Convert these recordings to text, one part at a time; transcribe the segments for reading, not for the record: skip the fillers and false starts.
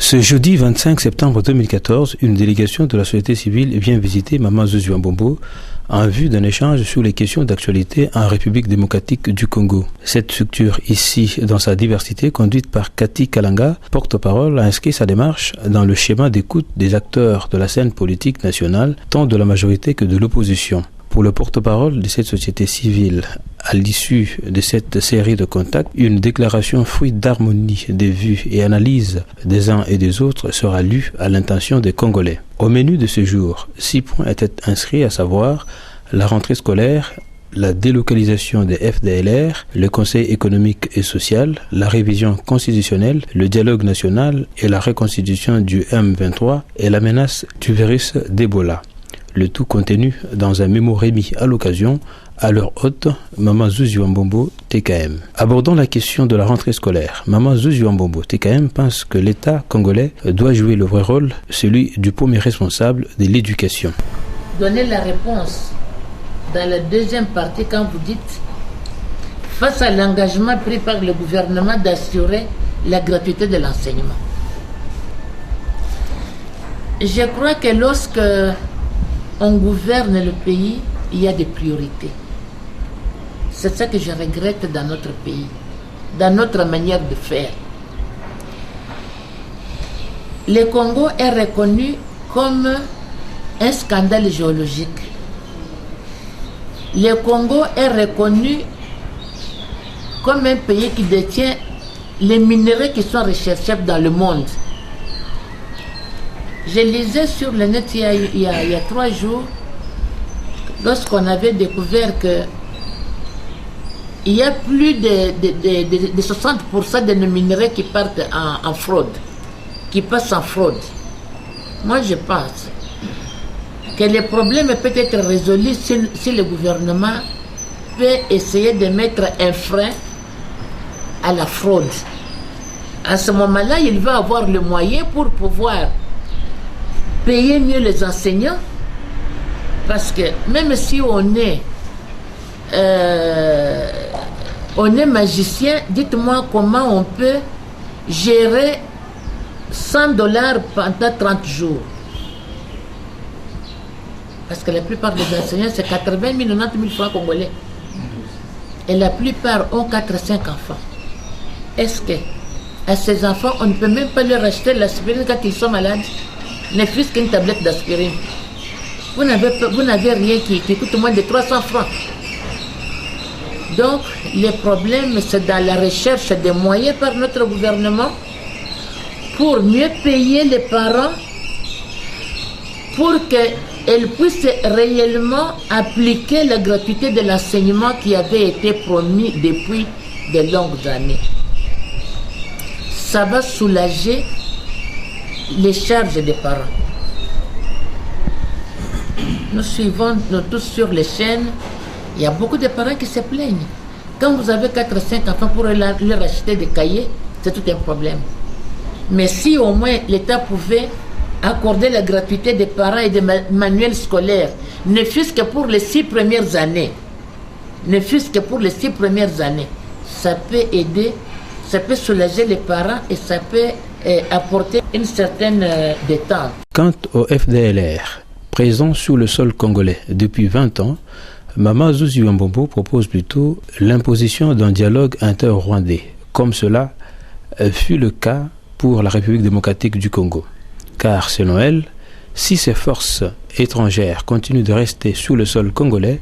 Ce jeudi 25 septembre 2014, une délégation de la société civile vient visiter Maman Zuzu Mbombo en vue d'un échange sur les questions d'actualité en République démocratique du Congo. Cette structure, ici dans sa diversité, conduite par Cathy Kalanga, porte-parole, a inscrit sa démarche dans le schéma d'écoute des acteurs de la scène politique nationale, tant de la majorité que de l'opposition. Pour le porte-parole de cette société civile, à l'issue de cette série de contacts, une déclaration fruit d'harmonie des vues et analyse des uns et des autres sera lue à l'intention des Congolais. Au menu de ce jour, 6 points étaient inscrits, à savoir la rentrée scolaire, la délocalisation des FDLR, le Conseil économique et social, la révision constitutionnelle, le dialogue national et la reconstitution du M23 et la menace du virus d'Ebola. Le tout contenu dans un mémo remis à l'occasion à leur hôte, Maman Zuzu Mbombo, TKM. Abordant la question de la rentrée scolaire, Maman Zuzu Mbombo, TKM, pense que l'État congolais doit jouer le vrai rôle, celui du premier responsable de l'éducation. Donnez la réponse dans la deuxième partie quand vous dites face à l'engagement pris par le gouvernement d'assurer la gratuité de l'enseignement. Je crois que lorsque on gouverne le pays, il y a des priorités. C'est ça que je regrette dans notre pays, dans notre manière de faire. Le Congo est reconnu comme un scandale géologique. Le Congo est reconnu comme un pays qui détient les minéraux qui sont recherchés dans le monde. Je lisais sur le net il y a 3 jours, lorsqu'on avait découvert que il y a plus de 60% de nos minéraux qui partent en fraude, qui passent en fraude. Moi, je pense que le problème peut être résolu si le gouvernement peut essayer de mettre un frein à la fraude. À ce moment-là, il va avoir le moyen pour pouvoir payer mieux les enseignants, parce que même si on est magicien, dites-moi comment on peut gérer $100 pendant 30 jours. Parce que la plupart des enseignants, c'est 80 000, 90 000 francs congolais. Et la plupart ont 4-5 enfants. Est-ce que à ces enfants, on ne peut même pas leur acheter l'aspirine quand ils sont malades? Ne fût-ce qu'une tablette d'aspirine. Vous n'avez rien qui coûte moins de 300 francs. Donc, le problème, c'est dans la recherche des moyens par notre gouvernement pour mieux payer les parents, pour qu'ils puissent réellement appliquer la gratuité de l'enseignement qui avait été promis depuis de longues années. Ça va soulager les charges des parents. Nous suivons tous sur les chaînes, il y a beaucoup de parents qui se plaignent. Quand vous avez 4-5 enfants pour leur acheter des cahiers, c'est tout un problème. Mais si au moins l'État pouvait accorder la gratuité des parents et des manuels scolaires, ne fût-ce que pour les 6 premières années, ça peut aider, ça peut soulager les parents et ça peut apporter une certaine détente. Quant au FDLR, présent sur le sol congolais depuis 20 ans, Maman Zuzu Mbombo propose plutôt l'imposition d'un dialogue inter-rwandais, comme cela fut le cas pour la République démocratique du Congo. Car selon elle, si ces forces étrangères continuent de rester sur le sol congolais,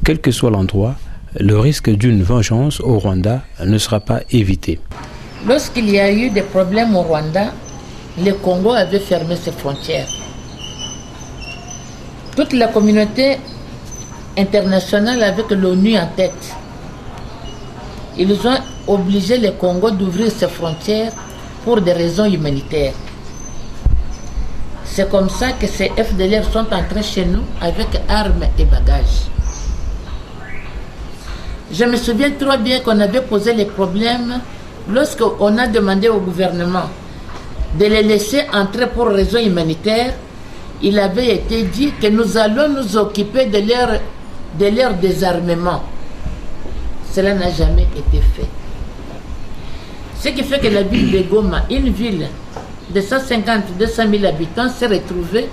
quel que soit l'endroit, le risque d'une vengeance au Rwanda ne sera pas évité. Lorsqu'il y a eu des problèmes au Rwanda, le Congo avait fermé ses frontières. Toute la communauté internationale avec l'ONU en tête, ils ont obligé le Congo d'ouvrir ses frontières pour des raisons humanitaires. C'est comme ça que ces FDLR sont entrés chez nous avec armes et bagages. Je me souviens trop bien qu'on avait posé les problèmes lorsqu'on a demandé au gouvernement de les laisser entrer pour raisons humanitaires. Il avait été dit que nous allons nous occuper de leur désarmement. Cela n'a jamais été fait. Ce qui fait que la ville de Goma, une ville de 150-200 000 habitants s'est retrouvé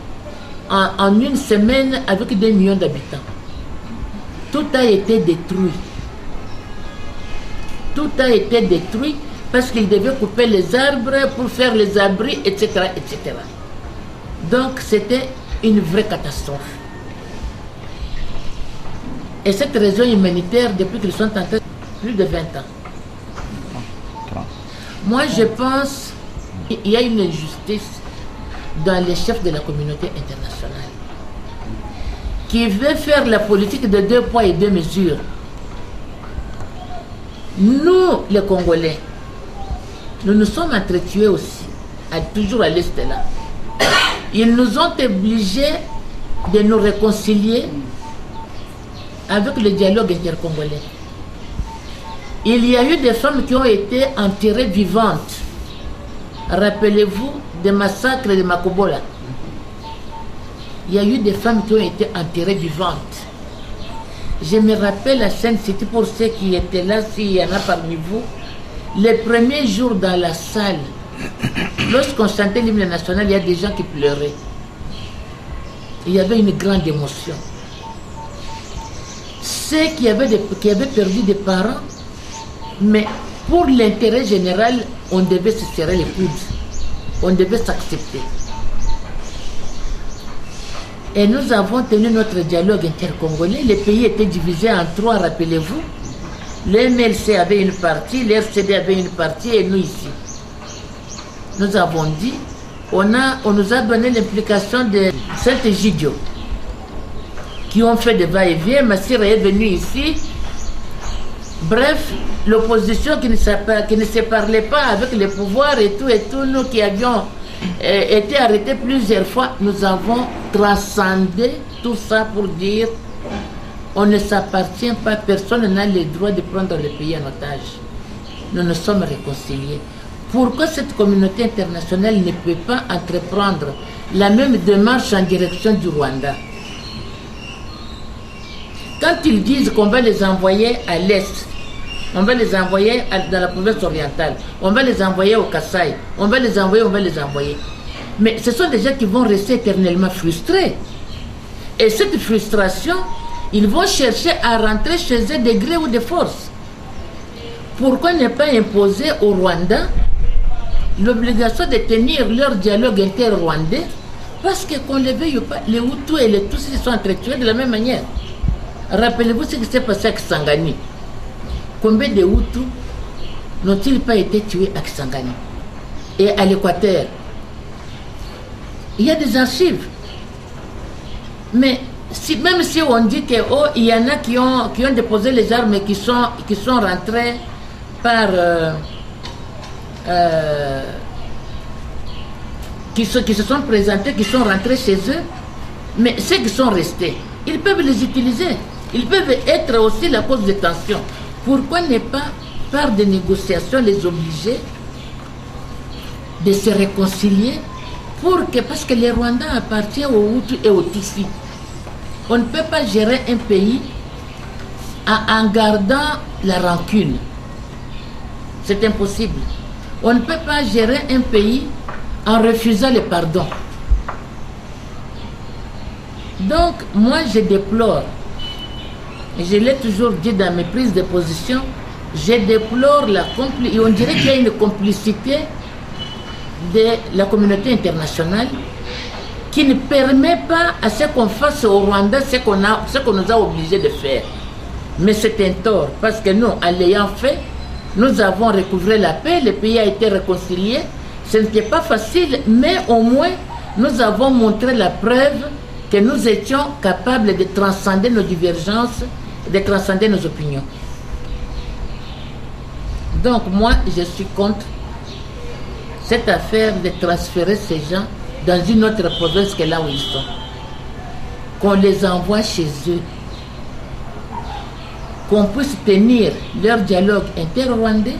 en une semaine avec 2 millions d'habitants. Tout a été détruit. Tout a été détruit parce qu'ils devaient couper les arbres pour faire les abris, etc., etc. Donc c'était une vraie catastrophe. Et cette raison humanitaire, depuis qu'ils sont entrés, plus de 20 ans. Moi, je pense qu'il y a une injustice dans les chefs de la communauté internationale qui veut faire la politique de 2 poids et 2 mesures. Nous, les Congolais, nous nous sommes entretués aussi, toujours à l'est là. Ils nous ont obligés de nous réconcilier avec le dialogue intercongolais. Il y a eu des femmes qui ont été enterrées vivantes. Rappelez-vous des massacres de Makobola. Il y a eu des femmes qui ont été enterrées vivantes. Je me rappelle la scène, c'était pour ceux qui étaient là, s'il y en a parmi vous, les premiers jours dans la salle, lorsqu'on chantait l'hymne national, il y a des gens qui pleuraient. Il y avait une grande émotion. Ceux qui avaient perdu des parents, mais pour l'intérêt général, on devait se serrer les coudes. On devait s'accepter. Et nous avons tenu notre dialogue intercongolais. Les pays étaient divisés en 3, rappelez-vous. Le MLC avait une partie, l'RCD avait une partie et nous ici. Nous avons dit, on nous a donné l'implication de Saint-Egidio qui ont fait des va-et-vient. Massira est venu ici. Bref, l'opposition qui ne se parlait pas avec le pouvoir et tout, nous qui avions été arrêtés plusieurs fois, nous avons transcendé tout ça pour dire on ne s'appartient pas, personne n'a le droit de prendre le pays en otage. Nous nous sommes réconciliés. Pourquoi cette communauté internationale ne peut pas entreprendre la même démarche en direction du Rwanda? Quand ils disent qu'on va les envoyer à l'Est, on va les envoyer dans la province orientale, on va les envoyer au Kasaï, on va les envoyer. Mais ce sont des gens qui vont rester éternellement frustrés. Et cette frustration, ils vont chercher à rentrer chez eux de gré ou de force. Pourquoi ne pas imposer au Rwanda l'obligation de tenir leur dialogue inter-rwandais? Parce que qu'on ne le veuille pas, les Hutus et les Tutsis sont entretués de la même manière. Rappelez-vous ce qui s'est passé à Kisangani. Combien de Hutus n'ont-ils pas été tués à Kisangani et à l'Équateur? Il y a des archives. Mais même si on dit qu'il y en a qui ont déposé les armes et qui sont rentrés par... qui se sont présentés, qui sont rentrés chez eux, mais ceux qui sont restés, ils peuvent les utiliser. Ils peuvent être aussi la cause de tension. Pourquoi ne pas, par des négociations, les obliger de se réconcilier parce que les Rwandais appartiennent aux Hutus et aux Tutsis. On ne peut pas gérer un pays en gardant la rancune. C'est impossible. On ne peut pas gérer un pays en refusant le pardon. Donc, moi, je déplore, et je l'ai toujours dit dans mes prises de position, je déplore on dirait qu'il y a une complicité de la communauté internationale qui ne permet pas à ce qu'on fasse au Rwanda ce qu'on nous a obligés de faire. Mais c'est un tort, parce que nous, en l'ayant fait, nous avons recouvré la paix, le pays a été réconcilié. Ce n'était pas facile, mais au moins, nous avons montré la preuve que nous étions capables de transcender nos divergences, de transcender nos opinions. Donc moi, je suis contre cette affaire de transférer ces gens dans une autre province que là où ils sont. Qu'on les envoie chez eux. Qu'on puisse tenir leur dialogue inter-rwandais,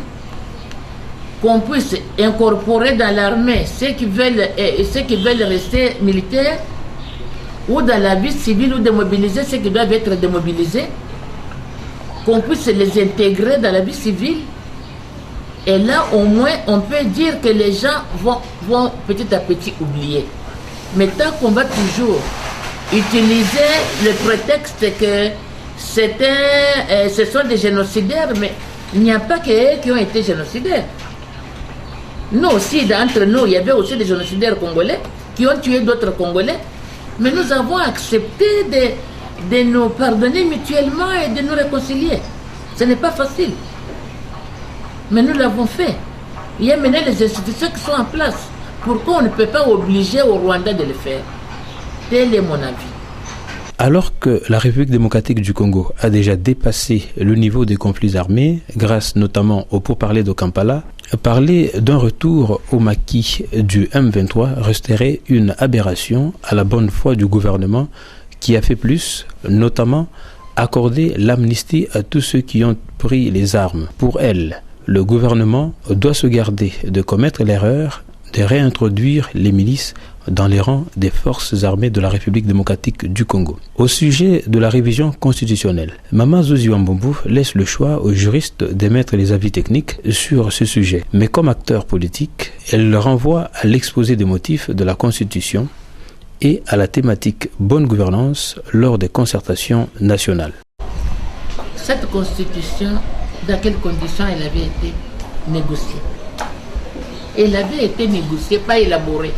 qu'on puisse incorporer dans l'armée ceux qui veulent rester militaires, ou dans la vie civile, ou démobiliser ceux qui doivent être démobilisés, qu'on puisse les intégrer dans la vie civile Et là, au moins, on peut dire que les gens vont petit à petit oublier. Mais tant qu'on va toujours utiliser le prétexte que ce sont des génocidaires, mais il n'y a pas qu'eux qui ont été génocidaires. Nous aussi, d'entre nous, il y avait aussi des génocidaires congolais qui ont tué d'autres Congolais. Mais nous avons accepté de nous pardonner mutuellement et de nous réconcilier. Ce n'est pas facile. Mais nous l'avons fait. Il y a maintenant les institutions qui sont en place. Pourquoi on ne peut pas obliger au Rwanda de le faire? Tel est mon avis. Alors que la République démocratique du Congo a déjà dépassé le niveau des conflits armés, grâce notamment au pourparlers de Kampala, parler d'un retour au maquis du M23 resterait une aberration à la bonne foi du gouvernement qui a fait plus, notamment accorder l'amnistie à tous ceux qui ont pris les armes. Pour elle, le gouvernement doit se garder de commettre l'erreur de réintroduire les milices dans les rangs des forces armées de la République démocratique du Congo. Au sujet de la révision constitutionnelle, Maman Zozua Mbombo laisse le choix aux juristes d'émettre les avis techniques sur ce sujet. Mais comme acteur politique, elle renvoie à l'exposé des motifs de la Constitution et à la thématique bonne gouvernance lors des concertations nationales. Cette Constitution, dans quelles conditions elle avait été négociée? Elle avait été négociée, pas élaborée.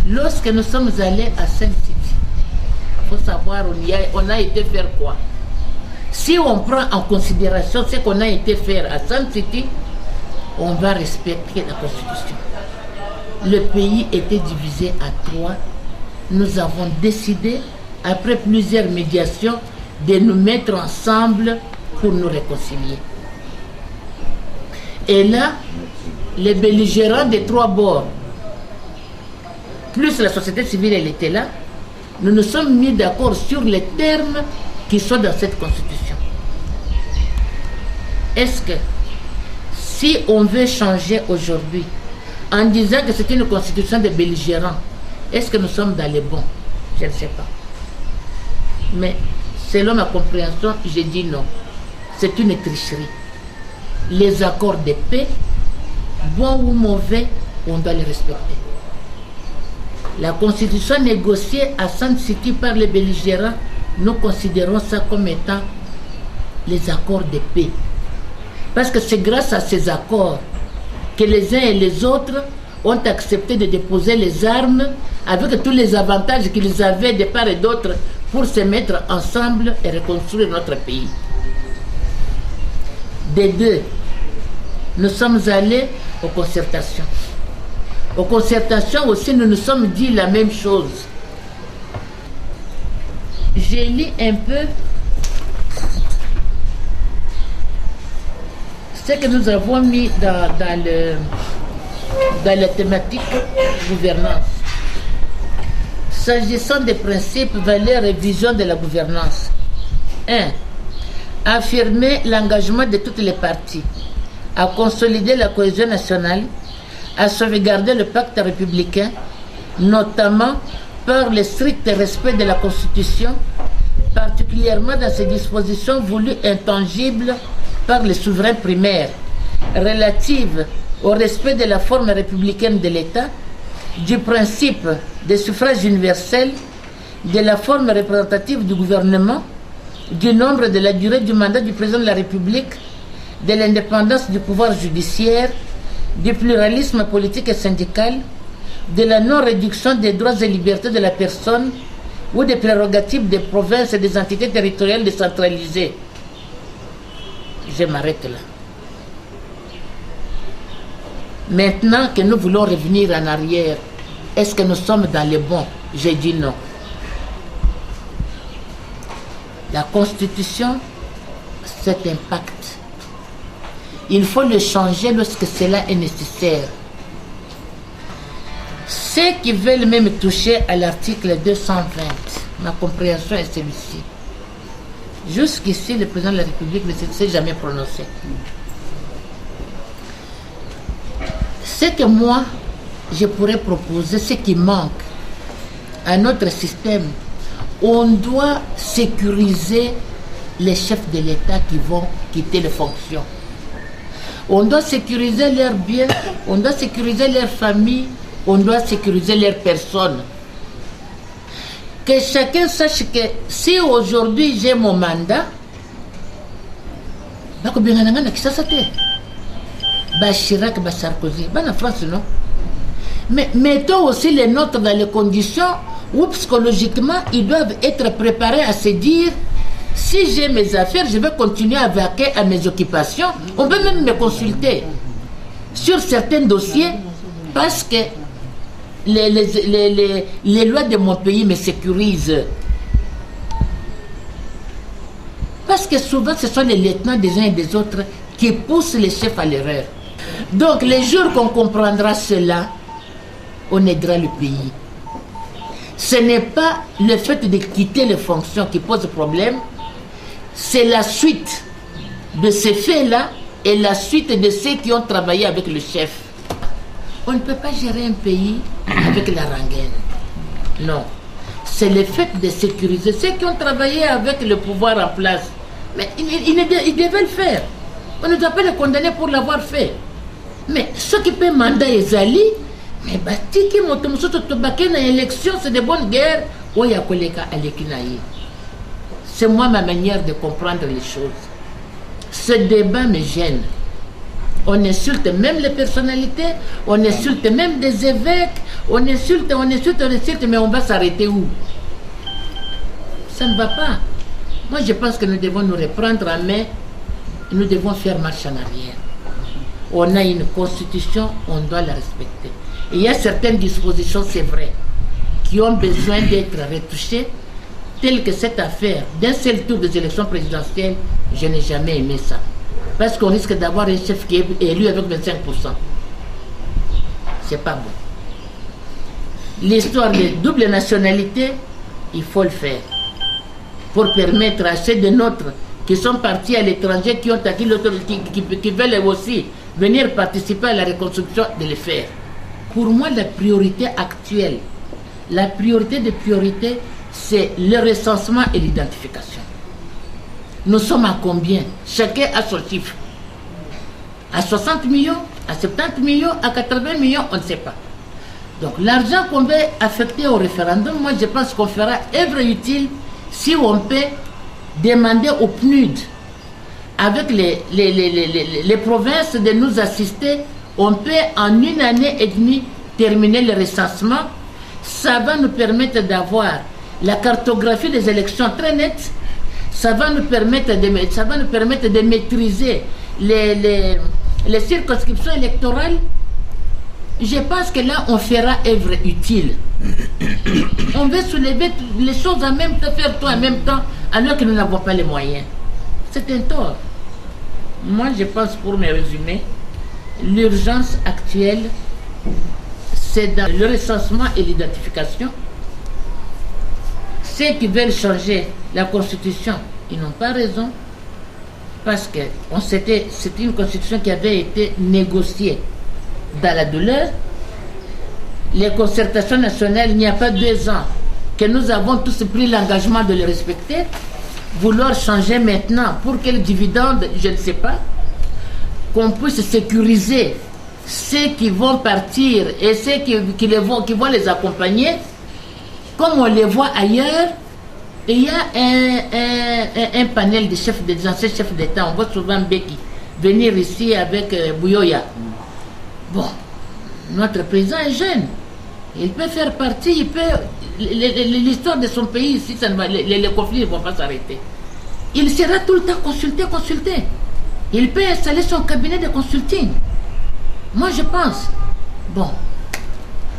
Lorsque nous sommes allés à Saint-Tite, il faut savoir, on a été faire quoi? Si on prend en considération ce qu'on a été faire à Saint-Tite, on va respecter la Constitution. Le pays était divisé à 3. Nous avons décidé, après plusieurs médiations, de nous mettre ensemble pour nous réconcilier. Et là, les belligérants des 3 bords, plus la société civile, elle était là, nous nous sommes mis d'accord sur les termes qui sont dans cette Constitution. Est-ce que si on veut changer aujourd'hui, en disant que c'est une Constitution de belligérants, est-ce que nous sommes dans les bons? Je ne sais pas. Mais selon ma compréhension, j'ai dit non. C'est une tricherie. Les accords de paix, bons ou mauvais, on doit les respecter. La Constitution négociée à Sun City par les belligérants, nous considérons ça comme étant les accords de paix. Parce que c'est grâce à ces accords que les uns et les autres ont accepté de déposer les armes avec tous les avantages qu'ils avaient de part et d'autre pour se mettre ensemble et reconstruire notre pays. Des deux, nous sommes allés aux concertations. Aux concertations aussi, nous nous sommes dit la même chose. J'ai lu un peu ce que nous avons mis dans la thématique gouvernance. S'agissant des principes, valeurs et vision de la gouvernance. 1. Affirmer l'engagement de toutes les parties à consolider la cohésion nationale, à sauvegarder le pacte républicain, notamment par le strict respect de la Constitution, particulièrement dans ses dispositions voulues intangibles par les souverains primaires, relatives au respect de la forme républicaine de l'État, du principe des suffrages universels, de la forme représentative du gouvernement, du nombre de la durée du mandat du président de la République, de l'indépendance du pouvoir judiciaire, du pluralisme politique et syndical, de la non-réduction des droits et libertés de la personne ou des prérogatives des provinces et des entités territoriales décentralisées. Je m'arrête là. Maintenant que nous voulons revenir en arrière, est-ce que nous sommes dans les bons? J'ai dit non. La Constitution, c'est un pacte. Il faut le changer lorsque cela est nécessaire. Ceux qui veulent même toucher à l'article 220, ma compréhension est celle-ci. Jusqu'ici, le président de la République ne s'est jamais prononcé. Ce que moi, je pourrais proposer, ce qui manque à notre système, on doit sécuriser les chefs de l'État qui vont quitter les fonctions. On doit sécuriser leurs biens, on doit sécuriser leur famille, on doit sécuriser leurs personnes. Que chacun sache que si aujourd'hui j'ai mon mandat, Chirac, Sarkozy, en France, non? Mais mettons aussi les nôtres dans les conditions où psychologiquement ils doivent être préparés à se dire, si j'ai mes affaires, je vais continuer à vaquer à mes occupations. On peut même me consulter sur certains dossiers parce que les lois de mon pays me sécurisent. Parce que souvent, ce sont les lieutenants des uns et des autres qui poussent les chefs à l'erreur. Donc, les jours qu'on comprendra cela, on aidera le pays. Ce n'est pas le fait de quitter les fonctions qui pose problème, c'est la suite de ces faits-là et la suite de ceux qui ont travaillé avec le chef. On ne peut pas gérer un pays avec la rengaine. Non. C'est le fait de sécuriser ceux qui ont travaillé avec le pouvoir en place. Mais ils devaient le faire. On ne doit pas les condamner pour l'avoir fait. Mais ceux qui peuvent mandat et ali, mais batiki motomusoto tobake na élection, c'est de bonnes guerres. Oya koleka alekinaye. C'est moi ma manière de comprendre les choses. Ce débat me gêne. On insulte même les personnalités, on insulte même des évêques, on insulte, mais on va s'arrêter où? Ça ne va pas. Moi, je pense que nous devons nous reprendre en main, nous devons faire marche en arrière. On a une constitution, on doit la respecter. Et il y a certaines dispositions, c'est vrai, qui ont besoin d'être retouchées, telles que cette affaire d'un seul tour des élections présidentielles. Je n'ai jamais aimé ça. Parce qu'on risque d'avoir un chef qui est élu avec 25%. C'est pas bon. L'histoire de double nationalité, il faut le faire. Pour permettre à ceux de nôtres qui sont partis à l'étranger, qui ont acquis l'autorité, qui veulent aussi venir participer à la reconstruction, de le faire. Pour moi, la priorité actuelle, la priorité des priorités, c'est le recensement et l'identification. Nous sommes à combien? Chacun a son chiffre. À 60 millions, à 70 millions, à 80 millions, on ne sait pas. Donc l'argent qu'on va affecter au référendum, moi je pense qu'on fera œuvre utile si on peut demander au PNUD, avec les provinces, de nous assister. On peut en 1 année et demie terminer le recensement. Ça va nous permettre d'avoir la cartographie des élections très nette. Ça va nous permettre de maîtriser les circonscriptions électorales. Je pense que là, on fera œuvre utile. On veut soulever les choses en même temps, faire tout en même temps, alors que nous n'avons pas les moyens. C'est un tort. Moi, je pense, pour me résumer, l'urgence actuelle, c'est dans le recensement et l'identification. Ceux qui veulent changer la Constitution, ils n'ont pas raison, parce que c'était une Constitution qui avait été négociée dans la douleur. Les concertations nationales, il n'y a pas 2 ans que nous avons tous pris l'engagement de les respecter. Vouloir changer maintenant pour quel dividende, je ne sais pas. Qu'on puisse sécuriser ceux qui vont partir et ceux qui vont les accompagner, comme on les voit ailleurs. Et il y a un panel de chefs, des anciens chefs d'État. On voit souvent Beki venir ici avec Bouyoya. Bon, notre président est jeune. Il peut faire partie, l'histoire de son pays ici, les conflits ne vont pas s'arrêter. Il sera tout le temps consulté. Il peut installer son cabinet de consulting. Moi, je pense. Bon.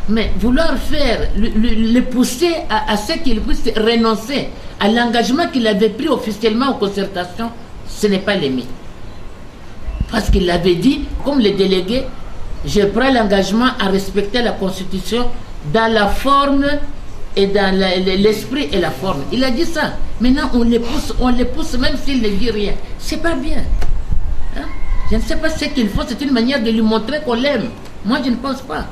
Mais vouloir faire, le pousser à ce qu'il puisse renoncer à l'engagement qu'il avait pris officiellement aux concertations, ce n'est pas l'aimer. Parce qu'il avait dit, comme les délégués, je prends l'engagement à respecter la Constitution dans la forme et dans l'esprit et la forme. Il a dit ça. Maintenant, on les pousse même s'il ne dit rien. C'est pas bien. Hein? Je ne sais pas ce qu'il faut, c'est une manière de lui montrer qu'on l'aime. Moi, je ne pense pas.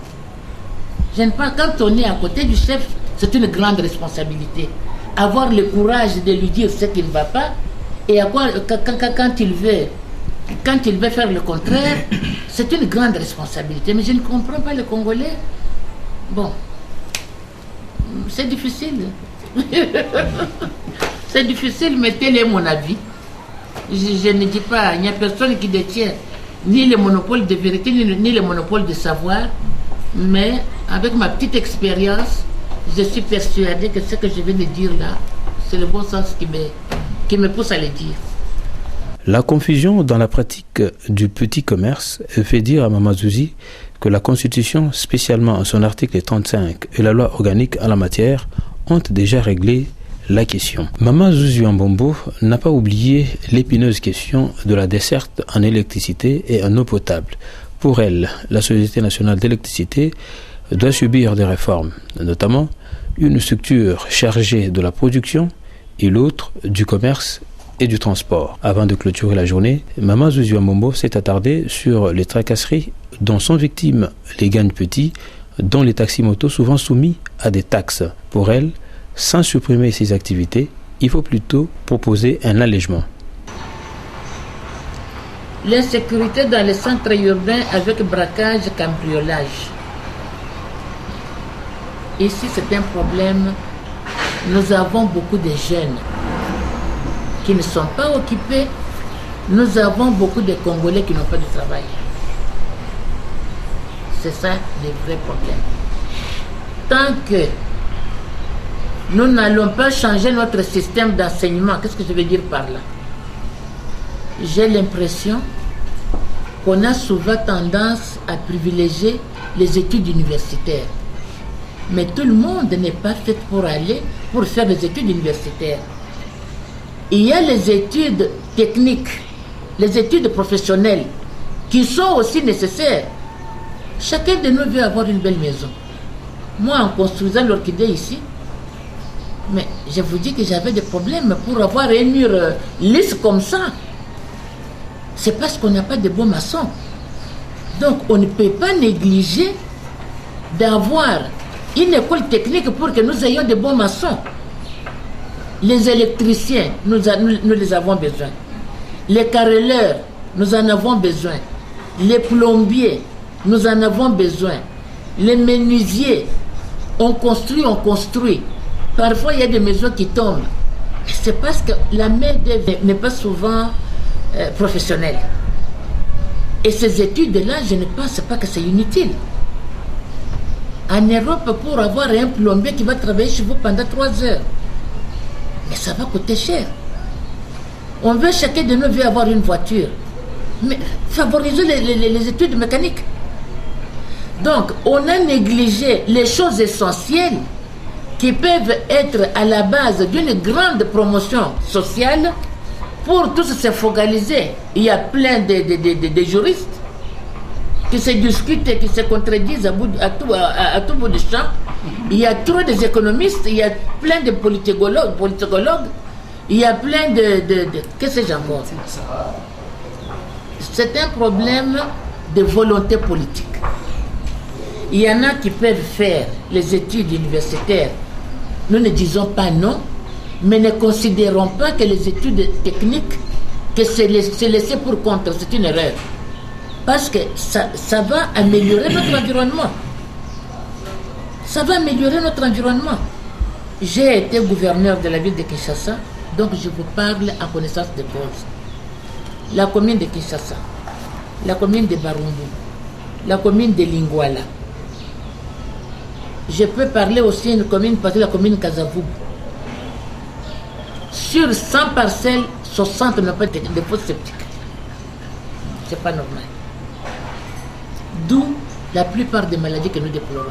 Je ne pense pas. Quand on est à côté du chef, c'est une grande responsabilité. Avoir le courage de lui dire ce qui ne va pas et quand il veut quand il veut faire le contraire, c'est une grande responsabilité. Mais je ne comprends pas les Congolais. Bon, c'est difficile. C'est difficile, mais tel est mon avis. Je ne dis pas, il n'y a personne qui détient ni le monopole de vérité, ni le monopole de savoir. Mais avec ma petite expérience, je suis persuadée que ce que je viens de dire là, c'est le bon sens qui me pousse à le dire. La confusion dans la pratique du petit commerce fait dire à Mama Zuzi que la Constitution, spécialement en son article 35 et la loi organique en la matière, ont déjà réglé la question. Mama Zuzi Mbombo n'a pas oublié l'épineuse question de la desserte en électricité et en eau potable. Pour elle, la Société nationale d'électricité doit subir des réformes, notamment une structure chargée de la production et l'autre du commerce et du transport. Avant de clôturer la journée, Mama Zuzi Mbombo s'est attardée sur les tracasseries dont sont victimes les gagne petits, dont les taxis-motos souvent soumis à des taxes. Pour elle, sans supprimer ces activités, il faut plutôt proposer un allègement. L'insécurité dans les centres urbains avec braquage, cambriolage. Ici, c'est un problème. Nous avons beaucoup de jeunes qui ne sont pas occupés. Nous avons beaucoup de Congolais qui n'ont pas de travail. C'est ça le vrai problème. Tant que nous n'allons pas changer notre système d'enseignement, qu'est-ce que je veux dire par là? J'ai l'impression qu'on a souvent tendance à privilégier les études universitaires. Mais tout le monde n'est pas fait pour faire les études universitaires. Il y a les études techniques, les études professionnelles, qui sont aussi nécessaires. Chacun de nous veut avoir une belle maison. Moi, en construisant l'orchidée ici, mais je vous dis que j'avais des problèmes pour avoir un mur lisse comme ça. C'est parce qu'on n'a pas de bons maçons. Donc, on ne peut pas négliger d'avoir une école technique pour que nous ayons de bons maçons. Les électriciens, nous les avons besoin. Les carreleurs, nous en avons besoin. Les plombiers, nous en avons besoin. Les menuisiers, on construit. Parfois, il y a des maisons qui tombent. C'est parce que la main-d'œuvre n'est pas souvent professionnelle. Et ces études-là, je ne pense pas que c'est inutile. En Europe, pour avoir un plombier qui va travailler chez vous pendant 3 heures, mais ça va coûter cher. On veut, chacun de nous veut avoir une voiture. Mais favorisons les études mécaniques. Donc, on a négligé les choses essentielles qui peuvent être à la base d'une grande promotion sociale pour tous se focaliser. Il y a plein de juristes qui se discutent et qui se contredisent à tout bout de champ. Il y a trop d'économistes, il y a plein de politologues, il y a plein de qu'est-ce que j'ai encore? C'est un problème de volonté politique. Il y en a qui peuvent faire les études universitaires. Nous ne disons pas non, mais ne considérons pas que les études techniques, que c'est laissé pour compte, c'est une erreur. Parce que ça va améliorer notre environnement. Ça va améliorer notre environnement. J'ai été gouverneur de la ville de Kinshasa, donc je vous parle en connaissance de cause. La commune de Kinshasa, la commune de Barumbu, la commune de Lingwala. Je peux parler aussi d'une commune, parce que la commune Kazavubu. Sur 100 parcelles, 60 n'ont pas de fosses septiques. C'est pas normal. D'où la plupart des maladies que nous déplorons.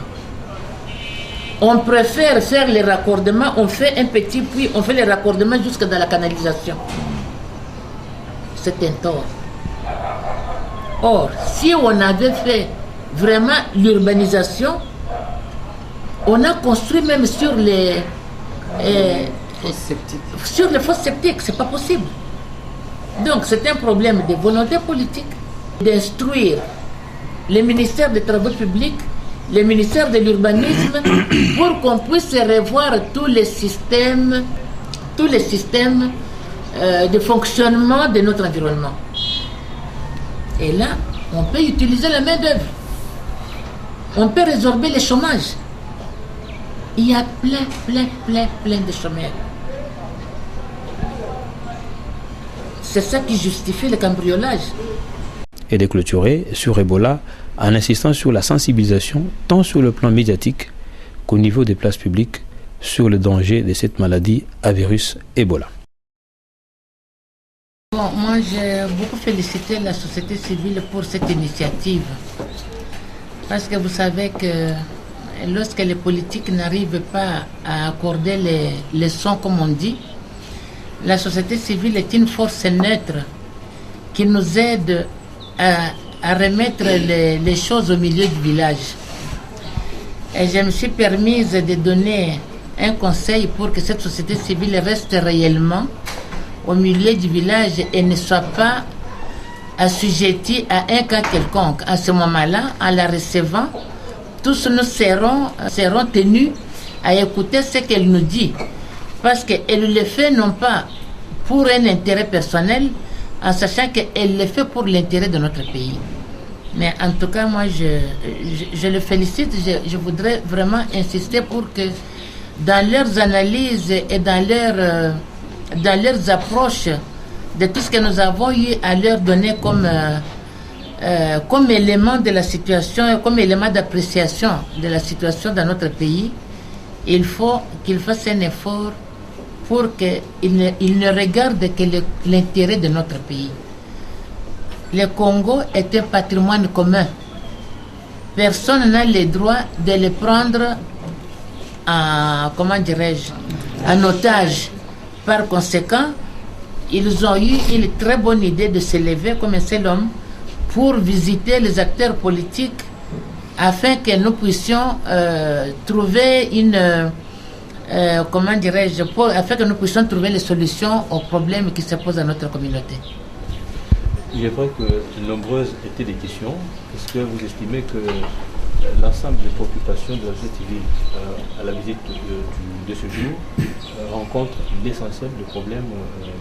On préfère faire les raccordements, on fait un petit puits, on fait les raccordements jusque dans la canalisation. C'est un tort. Or, si on avait fait vraiment l'urbanisation, on a construit même sur les fosses septiques, c'est pas possible. Donc c'est un problème de volonté politique d'instruire les ministères des Travaux publics, les ministères de l'urbanisme, pour qu'on puisse revoir tous les systèmes de fonctionnement de notre environnement. Et là, on peut utiliser la main-d'œuvre. On peut résorber le chômage. Il y a plein de chômeurs. C'est ça qui justifie le cambriolage. Et de clôturer sur Ebola en insistant sur la sensibilisation tant sur le plan médiatique qu'au niveau des places publiques sur le danger de cette maladie à virus Ebola. Bon, moi, j'ai beaucoup félicité la société civile pour cette initiative. Parce que vous savez que lorsque les politiques n'arrivent pas à accorder les leçons, comme on dit, la société civile est une force neutre qui nous aide à remettre les choses au milieu du village. Et je me suis permise de donner un conseil pour que cette société civile reste réellement au milieu du village et ne soit pas assujettie à un cas quelconque. À ce moment-là, en la recevant, tous nous serons tenus à écouter ce qu'elle nous dit. Parce qu'elle le fait non pas pour un intérêt personnel, en sachant qu'elle le fait pour l'intérêt de notre pays. Mais en tout cas, moi, je le félicite. Je voudrais vraiment insister pour que dans leurs analyses et dans leurs approches de tout ce que nous avons eu à leur donner comme élément de la situation, comme élément d'appréciation de la situation dans notre pays, il faut qu'ils fassent un effort pour qu'ils ne regardent que l'intérêt de notre pays. Le Congo est un patrimoine commun. Personne n'a le droit de le prendre en otage. Par conséquent, ils ont eu une très bonne idée de se lever comme un seul homme pour visiter les acteurs politiques afin que nous puissions trouver afin que nous puissions trouver les solutions aux problèmes qui se posent à notre communauté. Il est vrai que nombreuses étaient les questions. Est-ce que vous estimez que l'ensemble des préoccupations de la société civile à la visite de ce jour rencontre l'essentiel des problèmes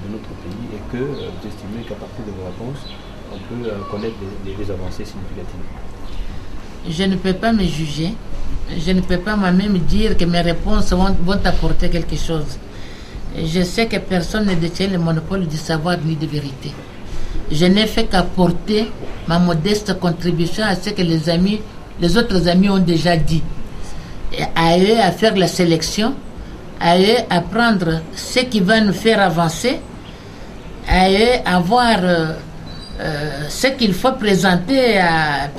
de notre pays et que vous estimez qu'à partir de vos réponses, on peut connaître des avancées significatives? Je ne peux pas me juger. Je ne peux pas moi-même dire que mes réponses vont apporter quelque chose. Je sais que personne ne détient le monopole du savoir ni de vérité. Je n'ai fait qu'apporter ma modeste contribution à ce que les autres amis ont déjà dit. Et à eux à faire la sélection, à eux à prendre ce qui va nous faire avancer, à eux à voir ce qu'il faut présenter à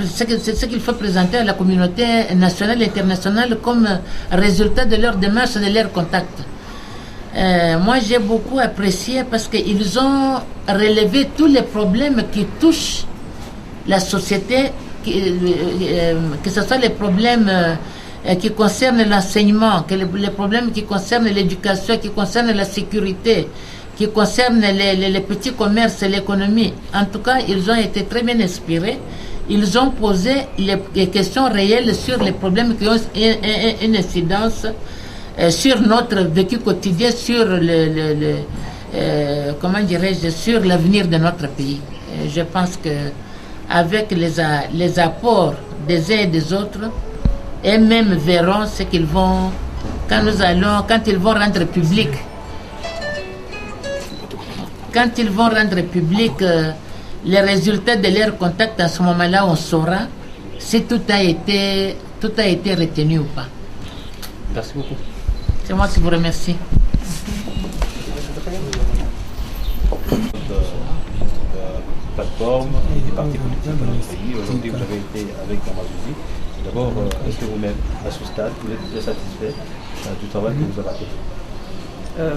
la communauté nationale et internationale comme résultat de leur démarche, de leur contact. Moi, j'ai beaucoup apprécié parce qu'ils ont relevé tous les problèmes qui touchent la société, que ce soit les problèmes qui concernent l'enseignement, que les problèmes qui concernent l'éducation, qui concernent la sécurité, qui concernent les petits commerces et l'économie. En tout cas, ils ont été très bien inspirés. Ils ont posé les questions réelles sur les problèmes qui ont une incidence sur notre vécu quotidien, sur sur l'avenir de notre pays. Je pense que avec les apports des uns et des autres, eux-mêmes verront ce qu'ils vont quand ils vont rendre public. Quand ils vont rendre public les résultats de leur contact, à ce moment-là, on saura si tout a été retenu ou pas. Merci beaucoup. C'est moi qui vous remercie. Plateforme et des partis politiques dans notre pays. Aujourd'hui, vous avez été avec Damazouzi. D'abord, est-ce que vous-même, à ce stade, vous êtes très satisfait du travail que vous avez fait?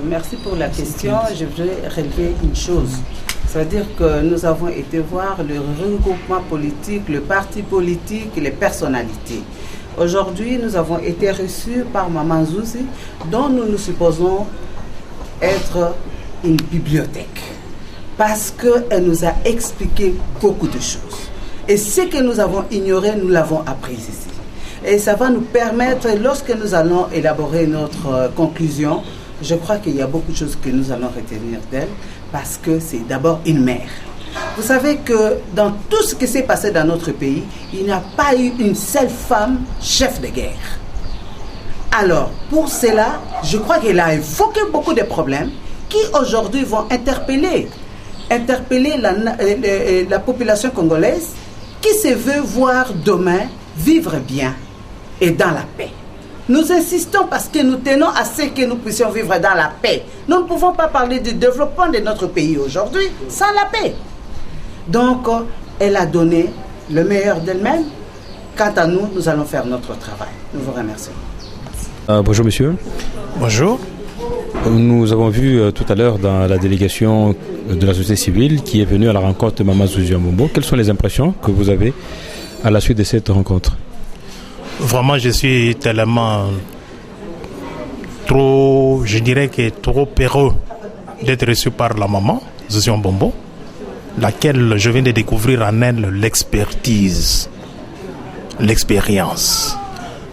Merci pour la question. Je voudrais relever une chose. C'est-à-dire que nous avons été voir le regroupement politique, le parti politique et les personnalités. Aujourd'hui, nous avons été reçus par Maman Zouzi, dont nous supposons être une bibliothèque. Parce qu'elle nous a expliqué beaucoup de choses. Et ce que nous avons ignoré, nous l'avons appris ici. Et ça va nous permettre, lorsque nous allons élaborer notre conclusion, je crois qu'il y a beaucoup de choses que nous allons retenir d'elle, parce que c'est d'abord une mère. Vous savez que dans tout ce qui s'est passé dans notre pays, il n'y a pas eu une seule femme chef de guerre. Alors, pour cela, je crois qu'elle a évoqué beaucoup de problèmes qui aujourd'hui vont interpeller la population congolaise qui se veut voir demain vivre bien et dans la paix. Nous insistons parce que nous tenons à ce que nous puissions vivre dans la paix. Nous ne pouvons pas parler du développement de notre pays aujourd'hui sans la paix. Donc, elle a donné le meilleur d'elle-même. Quant à nous, nous allons faire notre travail. Nous vous remercions. Bonjour monsieur. Bonjour. Nous avons vu tout à l'heure dans la délégation de la société civile qui est venue à la rencontre de Maman Zouziou Mbombo. Quelles sont les impressions que vous avez à la suite de cette rencontre? Vraiment, je suis tellement trop heureux d'être reçu par la maman Zouziou Mbombo, laquelle je viens de découvrir en elle l'expertise, l'expérience,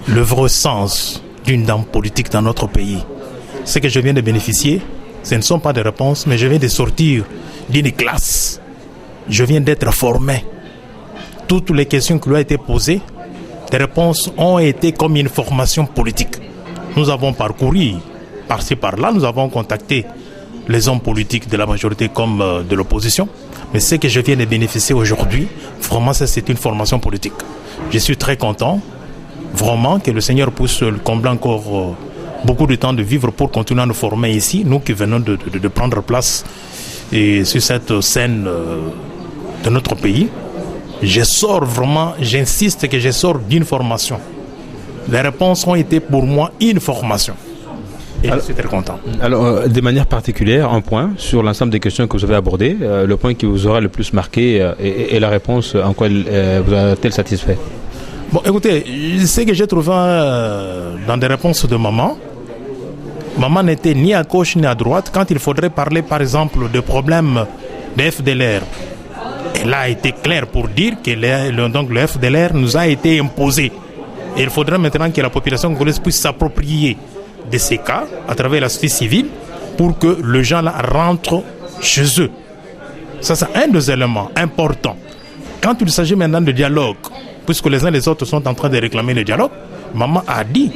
le vrai sens d'une dame politique dans notre pays. Ce que je viens de bénéficier, ce ne sont pas des réponses, mais je viens de sortir d'une classe. Je viens d'être formé. Toutes les questions qui lui ont été posées, les réponses ont été comme une formation politique. Nous avons parcouru par-ci par-là, nous avons contacté les hommes politiques de la majorité comme de l'opposition. Mais ce que je viens de bénéficier aujourd'hui, vraiment, ça, c'est une formation politique. Je suis très content, vraiment, que le Seigneur puisse combler encore beaucoup de temps de vivre pour continuer à nous former ici, nous qui venons de prendre place et sur cette scène de notre pays. Je sors vraiment, j'insiste que je sors d'une formation. Les réponses ont été pour moi une formation. Et je suis très content. Alors, de manière particulière, un point sur l'ensemble des questions que vous avez abordées, le point qui vous aura le plus marqué et la réponse en quoi vous a-t-elle satisfait? Bon, écoutez, ce que j'ai trouvé dans des réponses de maman n'était ni à gauche ni à droite. Quand il faudrait parler, par exemple, de problèmes de FDLR, elle a été claire pour dire que le FDLR nous a été imposé. Et il faudrait maintenant que la population congolaise puisse s'approprier de ces cas à travers la société civile pour que les gens là rentrent chez eux. Ça, c'est un des éléments importants. Quand il s'agit maintenant de dialogue, puisque les uns et les autres sont en train de réclamer le dialogue, maman a dit,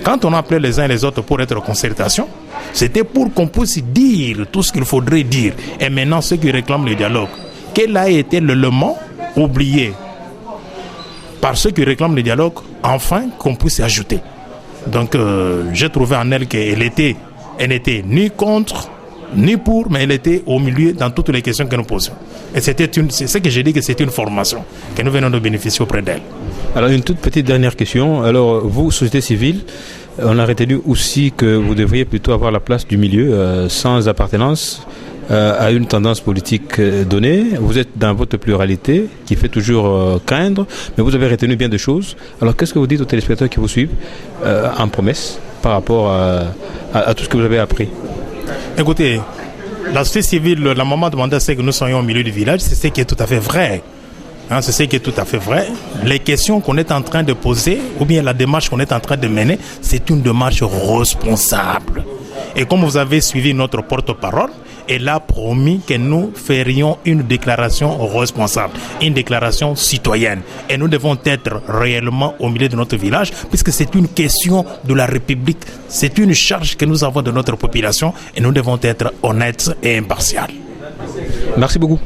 quand on a appelé les uns et les autres pour être en concertation, c'était pour qu'on puisse dire tout ce qu'il faudrait dire. Et maintenant, ceux qui réclament le dialogue, quel a été l'élément oublié par ceux qui réclament le dialogue, enfin qu'on puisse y ajouter. Donc, j'ai trouvé en elle qu'elle n'était ni contre, ni pour, mais elle était au milieu dans toutes les questions que nous posions. Et c'est ce que j'ai dit, que c'était une formation que nous venons de bénéficier auprès d'elle. Alors, une toute petite dernière question. Alors, vous, société civile, on a retenu aussi que vous devriez plutôt avoir la place du milieu, sans appartenance à une tendance politique donnée. Vous êtes dans votre pluralité, qui fait toujours craindre, mais vous avez retenu bien des choses. Alors, qu'est-ce que vous dites aux téléspectateurs qui vous suivent en promesse par rapport à tout ce que vous avez appris? Écoutez, la société civile, la maman demandait à ce que nous soyons au milieu du village, c'est ce qui est tout à fait vrai. C'est ce qui est tout à fait vrai. Les questions qu'on est en train de poser, ou bien la démarche qu'on est en train de mener, c'est une démarche responsable. Et comme vous avez suivi notre porte-parole, elle a promis que nous ferions une déclaration responsable, une déclaration citoyenne. Et nous devons être réellement au milieu de notre village, puisque c'est une question de la République, c'est une charge que nous avons de notre population, et nous devons être honnêtes et impartials. Merci beaucoup.